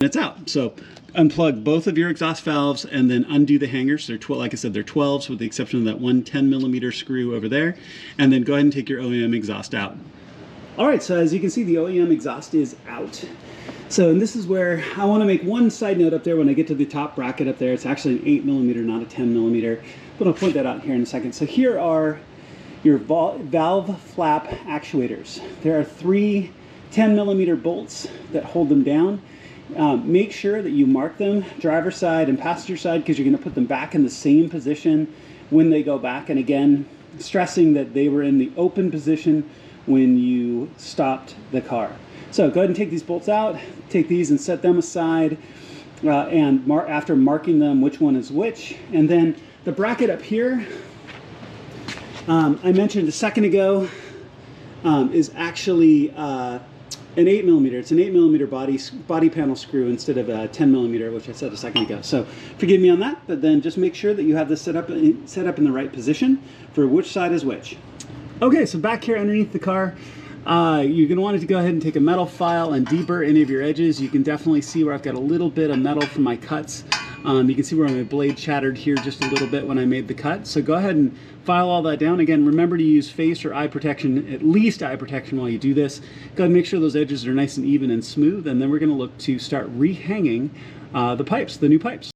it's out. So unplug both of your exhaust valves and then undo the hangers. They're 12, like I said, they're 12s with the exception of that one 10mm screw over there. And then go ahead and take your OEM exhaust out. All right, so as you can see, the OEM exhaust is out. So, and this is where I want to make one side note up there when I get to the top bracket up there. It's actually an 8mm, not a 10mm, but I'll point that out here in a second. So here are your valve flap actuators. There are 3 10mm bolts that hold them down. Make sure that you mark them driver's side and passenger side because you're going to put them back in the same position when they go back. And again, stressing that they were in the open position when you stopped the car. So go ahead and take these bolts out, take these and set them aside, and after marking them which one is which. And then the bracket up here, I mentioned a second ago, is actually an 8mm. It's an 8mm body panel screw instead of a 10mm, which I said a second ago. So forgive me on that, but then just make sure that you have this set up in the right position for which side is which. Okay, so back here underneath the car, you're going to want to go ahead and take a metal file and deburr any of your edges. You can definitely see where I've got a little bit of metal from my cuts. You can see where my blade shattered here just a little bit when I made the cut. So go ahead and file all that down. Again, remember to use face or eye protection, at least eye protection while you do this. Go ahead and make sure those edges are nice and even and smooth, and then we're going to look to start rehanging the pipes, the new pipes.